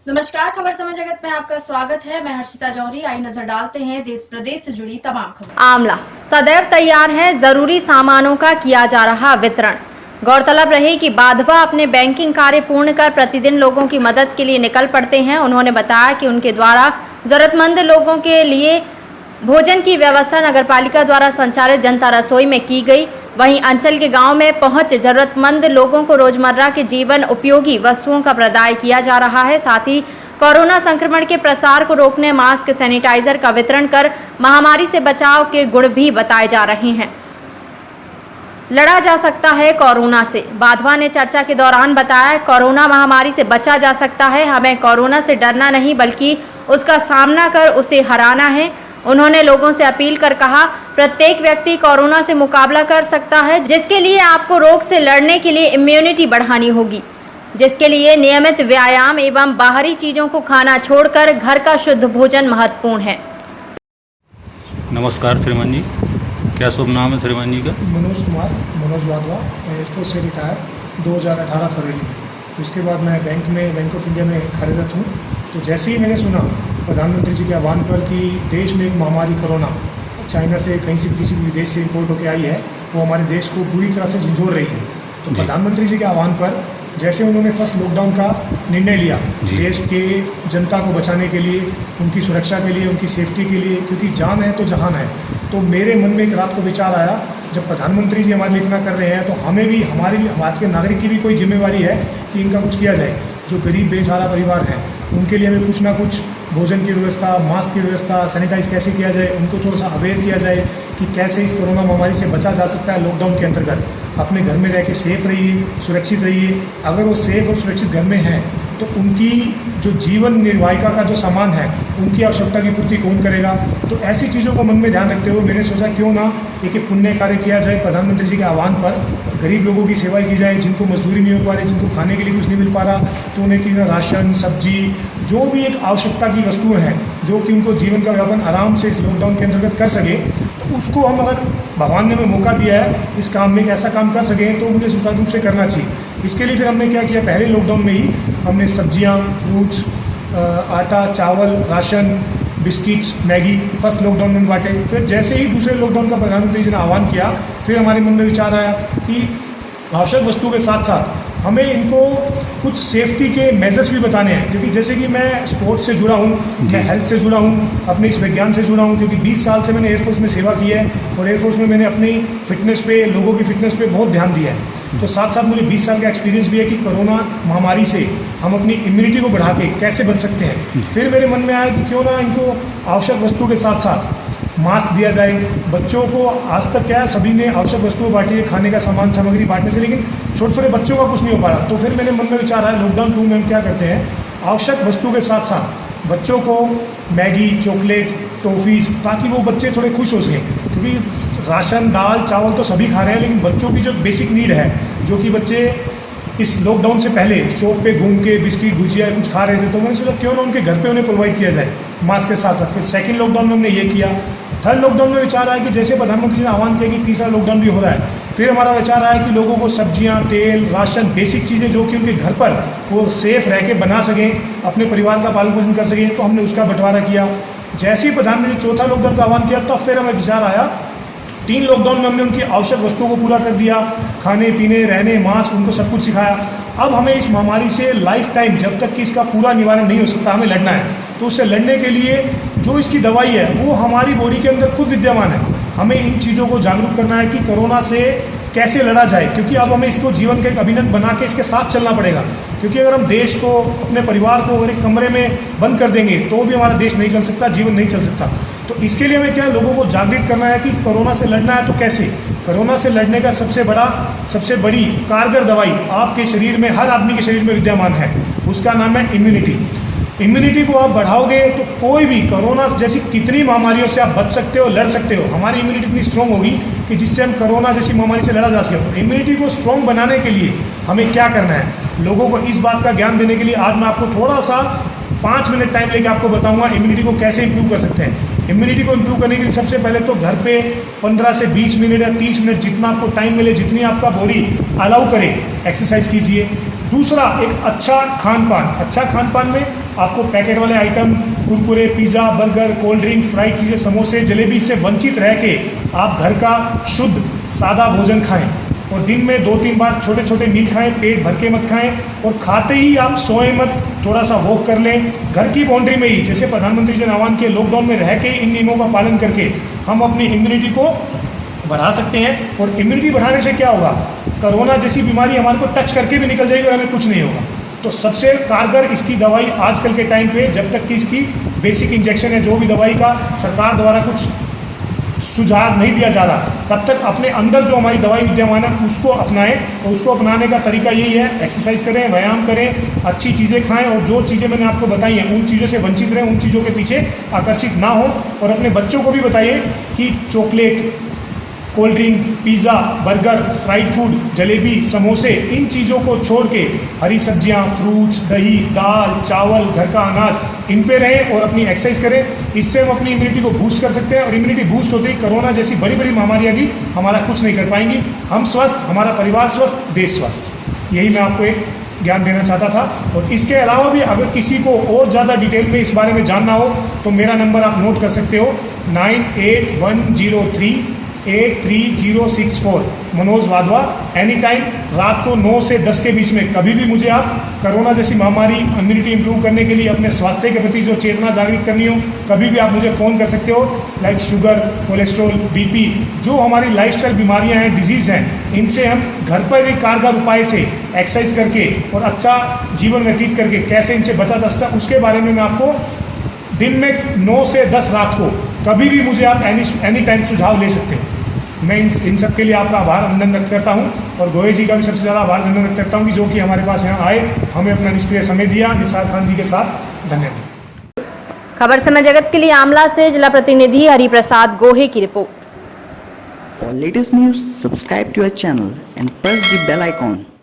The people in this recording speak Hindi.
नमस्कार, खबर समय जगत में आपका स्वागत है। मैं हर्षिता जौहरी। आई नजर डालते हैं देश प्रदेश से जुड़ी तमाम खबर। आमला सदैव तैयार है, जरूरी सामानों का किया जा रहा वितरण। गौरतलब रहे कि बाधवा अपने बैंकिंग कार्य पूर्ण कर प्रतिदिन लोगों की मदद के लिए निकल पड़ते हैं। उन्होंने बताया कि उनके द्वारा जरूरतमंद लोगों के लिए भोजन की व्यवस्था नगरपालिका द्वारा संचालित जनता रसोई में की गई। वहीं अंचल के गांव में पहुंच जरूरतमंद लोगों को रोजमर्रा के जीवन उपयोगी वस्तुओं का प्रदाय किया जा रहा है। साथ ही कोरोना संक्रमण के प्रसार को रोकने मास्क, सैनिटाइजर का वितरण कर महामारी से बचाव के गुण भी बताए जा रहे हैं। लड़ा जा सकता है कोरोना से। बाधवा ने चर्चा के दौरान बताया, कोरोना महामारी से बचा जा सकता है। हमें कोरोना से डरना नहीं बल्कि उसका सामना कर उसे हराना है। उन्होंने लोगों से अपील कर कहा, प्रत्येक व्यक्ति कोरोना से मुकाबला कर सकता है, जिसके लिए आपको रोग से लड़ने के लिए इम्यूनिटी बढ़ानी होगी, जिसके लिए नियमित व्यायाम एवं बाहरी चीज़ों को खाना छोड़कर घर का शुद्ध भोजन महत्वपूर्ण है। नमस्कार श्रीमान जी, क्या शुभ नाम है श्रीमान जी का? मनोज बाधवा, एयरफोर्स से रिटायर 2018 फरवरी में। उसके बाद मैं बैंक ऑफ इंडिया में कार्यरत हूँ। तो जैसे ही मैंने सुना प्रधानमंत्री जी के आह्वान पर कि देश में एक महामारी कोरोना चाइना से कहीं से किसी भी विदेश से इम्पोर्ट होकर आई है, वो हमारे देश को बुरी तरह से झंझोर रही है। तो प्रधानमंत्री जी के आह्वान पर जैसे उन्होंने फर्स्ट लॉकडाउन का निर्णय लिया देश के जनता को बचाने के लिए, उनकी सुरक्षा के लिए, उनकी सेफ्टी के लिए, क्योंकि जान है तो जहान है। तो मेरे मन में एक रात को विचार आया, जब प्रधानमंत्री जी हमारे लिए इतना कर रहे हैं तो हमें भी, हमारे भारत के नागरिक की भी कोई जिम्मेवारी है कि इनका कुछ किया जाए। जो गरीब बेसहारा परिवार हैं उनके लिए हमें कुछ ना कुछ भोजन की व्यवस्था, मास्क की व्यवस्था, सैनिटाइज कैसे किया जाए, उनको थोड़ा सा अवेयर किया जाए कि कैसे इस कोरोना महामारी से बचा जा सकता है। लॉकडाउन के अंतर्गत अपने घर में रह के सेफ रहिए, सुरक्षित रहिए। अगर वो सेफ और सुरक्षित घर में हैं तो उनकी जो जीवन निर्वाहिका का जो सामान है, उनकी आवश्यकता की पूर्ति कौन करेगा। तो ऐसी चीज़ों को मन में ध्यान रखते हुए मैंने सोचा क्यों ना एक पुण्य कार्य किया जाए। प्रधानमंत्री जी के आह्वान पर गरीब लोगों की सेवा की जाए, जिनको मजदूरी नहीं हो पा रही, जिनको खाने के लिए कुछ नहीं मिल पा रहा, तो उन्हें कि राशन, सब्जी, जो भी एक आवश्यकता की वस्तुएं हैं जो कि उनको जीवन का व्यापन आराम से इस लॉकडाउन के अंतर्गत कर सके, तो उसको हम, अगर भगवान ने हमें मौका दिया है इस काम में, एक ऐसा काम कर सकें तो मुझे सुचारू रूप से करना चाहिए। इसके लिए फिर हमने क्या किया, पहले लॉकडाउन में ही हमने सब्जियां, फ्रूट्स, आटा, चावल, ration, biscuits, Maggi first lockdown में बांटे। फिर जैसे ही दूसरे लॉकडाउन का प्रधानमंत्री जी ने आह्वान किया, फिर हमारे मन में विचार आया कि आवश्यक वस्तुओं के साथ साथ हमें इनको कुछ सेफ्टी के मेजर्स भी बताने हैं। क्योंकि जैसे कि मैं स्पोर्ट्स से जुड़ा हूँ, मैं हेल्थ से जुड़ा हूँ, अपने इस विज्ञान से जुड़ा हूँ, क्योंकि 20 साल से मैंने एयरफोर्स में सेवा की है और एयरफोर्स में मैंने अपनी फिटनेस पे, लोगों की फिटनेस पे बहुत ध्यान दिया है। तो साथ साथ मुझे 20 साल का एक्सपीरियंस भी है कि कोरोना महामारी से हम अपनी इम्यूनिटी को बढ़ा के कैसे बच सकते हैं। फिर मेरे मन में आया कि क्यों ना इनको आवश्यक वस्तुओं के साथ साथ मास्क दिया जाए। बच्चों को आज तक क्या है, सभी ने आवश्यक वस्तुएं बांटी है, खाने का सामान सामग्री बांटने से, लेकिन छोटे छोटे बच्चों का कुछ नहीं हो पा रहा। तो फिर मेरे मन में विचार आया, लॉकडाउन 2 में हम क्या करते हैं, आवश्यक वस्तुओं के साथ साथ बच्चों को मैगी, चॉकलेट, टॉफ़ीज़, ताकि वो बच्चे थोड़े खुश हो सकें। क्योंकि राशन, दाल, चावल तो सभी खा रहे हैं, लेकिन बच्चों की जो बेसिक नीड है, जो कि बच्चे इस लॉकडाउन से पहले शॉप पे घूम के बिस्किट, भुजिया कुछ खा रहे थे, तो मैंने सोचा क्यों ना उनके घर पे उन्हें प्रोवाइड किया जाए मास्क के साथ साथ। फिर सेकंड लॉकडाउन में हमने ये किया। थर्ड लॉकडाउन में विचार आया कि जैसे प्रधानमंत्री ने आह्वान किया कि तीसरा लॉकडाउन भी हो रहा है, फिर हमारा विचार आया कि लोगों को सब्जियां, तेल, राशन, बेसिक चीज़ें जो कि उनके घर पर वो सेफ रह के बना सकें, अपने परिवार का पालन पोषण कर सकें, तो हमने उसका बंटवारा किया। जैसे ही प्रधानमंत्री ने चौथा लॉकडाउन का आह्वान किया, तो फिर हमें विचार आया, 3 लॉकडाउन में हमने उनकी आवश्यक वस्तुओं को पूरा कर दिया, खाने पीने, रहने, मास्क, उनको सब कुछ सिखाया। अब हमें इस महामारी से लाइफ टाइम, जब तक कि इसका पूरा निवारण नहीं हो सकता, हमें लड़ना है। तो उससे लड़ने के लिए जो इसकी दवाई है वो हमारी बॉडी के अंदर खुद विद्यमान है। हमें इन चीज़ों को जागरूक करना है कि कोरोना से कैसे लड़ा जाए, क्योंकि अब हमें इसको जीवन का एक अभिन्न बना के इसके साथ चलना पड़ेगा। क्योंकि अगर हम देश को, अपने परिवार को अगर एक कमरे में बंद कर देंगे तो भी हमारा देश नहीं चल सकता, जीवन नहीं चल सकता। तो इसके लिए हमें क्या, लोगों को जागृत करना है कि इस कोरोना से लड़ना है। तो कैसे? कोरोना से लड़ने का सबसे बड़ी कारगर दवाई आपके शरीर में, हर आदमी के शरीर में विद्यमान है, उसका नाम है इम्यूनिटी। इम्यूनिटी को आप बढ़ाओगे तो कोई भी कोरोना जैसी कितनी महामारियों से आप बच सकते हो, लड़ सकते हो। हमारी इम्यूनिटी इतनी स्ट्रॉन्ग होगी कि जिससे हम कोरोना जैसी महामारी से लड़ा जा सके। और इम्यूनिटी को स्ट्रॉन्ग बनाने के लिए हमें क्या करना है, लोगों को इस बात का ज्ञान देने के लिए आज मैं आपको थोड़ा सा 5 मिनट टाइम लेके आपको बताऊंगा इम्यूनिटी को कैसे इंप्रूव कर सकते हैं। इम्यूनिटी को इंप्रूव करने के लिए सबसे पहले तो घर पे 15 से 20 मिनट या 30 मिनट जितना आपको टाइम मिले, जितनी आपका बॉडी अलाउ करे, एक्सरसाइज कीजिए। दूसरा, एक अच्छा खान पान में आपको पैकेट वाले item, Kurkure, pizza, burger, cold drink, fried चीज़ें, समोसे, जलेबी से वंचित रह के आप घर का शुद्ध सादा भोजन खाएं और दिन में 2-3 बार छोटे छोटे मील खाएं, पेट भर के मत खाएं और खाते ही आप सोएं मत, थोड़ा सा वॉक कर लें घर की बाउंड्री में ही। जैसे प्रधानमंत्री जी ने आह्वान किया, लॉकडाउन में रह के इन नियमों का पालन करके हम अपनी इम्यूनिटी को बढ़ा सकते हैं। और इम्यूनिटी बढ़ाने से क्या होगा, कोरोना जैसी बीमारी हमारे को टच करके भी निकल जाएगी और हमें कुछ नहीं होगा। तो सबसे कारगर इसकी दवाई आजकल के टाइम पे, जब तक कि इसकी बेसिक इंजेक्शन है, जो भी दवाई का सरकार द्वारा कुछ सुझाव नहीं दिया जा रहा, तब तक अपने अंदर जो हमारी दवाई विद्यमान है उसको अपनाएं। और उसको अपनाने का तरीका यही है, एक्सरसाइज करें, व्यायाम करें, अच्छी चीज़ें खाएं और जो चीज़ें मैंने आपको बताई हैं उन चीज़ों से वंचित रहें, उन चीज़ों के पीछे आकर्षित ना हो। और अपने बच्चों को भी बताइए कि chocolate, cold drink, pizza, burger, fried food, jalebi, समोसे, इन चीज़ों को छोड़ के हरी सब्जियां, फ्रूट्स, दही, दाल, चावल, घर का अनाज, इन पे रहें और अपनी एक्सरसाइज करें। इससे हम अपनी इम्यूनिटी को बूस्ट कर सकते हैं और इम्यूनिटी बूस्ट होते ही कोरोना जैसी बड़ी बड़ी महामारियां भी हमारा कुछ नहीं कर पाएंगी। हम स्वस्थ, हमारा परिवार स्वस्थ, देश स्वस्थ। यही मैं आपको एक ज्ञान देना चाहता था। और इसके अलावा भी अगर किसी को और ज़्यादा डिटेल में इस बारे में जानना हो तो मेरा नंबर आप नोट कर सकते हो, 9810383064, मनोज वाधवा। एनी टाइम रात को 9 से 10 के बीच में कभी भी मुझे आप कोरोना जैसी महामारी, इम्यूनिटी इंप्रूव करने के लिए, अपने स्वास्थ्य के प्रति जो चेतना जागृत करनी हो, कभी भी आप मुझे फ़ोन कर सकते हो। लाइक शुगर, कोलेस्ट्रॉल, बीपी, जो हमारी लाइफस्टाइल बीमारियां हैं, डिजीज़ हैं, इनसे हम घर पर एक कारगर उपाय से एक्सरसाइज करके और अच्छा जीवन व्यतीत करके कैसे इनसे बचा जा सकता है, उसके बारे में मैं आपको दिन में 9 से 10 रात को कभी भी मुझे आप एनी टाइम सुझाव ले सकते हो। मैं इन सब के लिए आपका आभार अभिनंदन व्यक्त करता हूं और गोयल जी का भी सबसे ज़्यादा आभार अभिनंदन व्यक्त करता हूं कि जो कि हमारे पास यहाँ आए, हमें अपना निष्क्रिय समय दिया। निसार खान जी के साथ धन्यवाद। खबर समय जगत के लिए आमला से जिला प्रतिनिधि हरिप्रसाद गोहे की report. For latest news, subscribe to our channel and press the bell icon.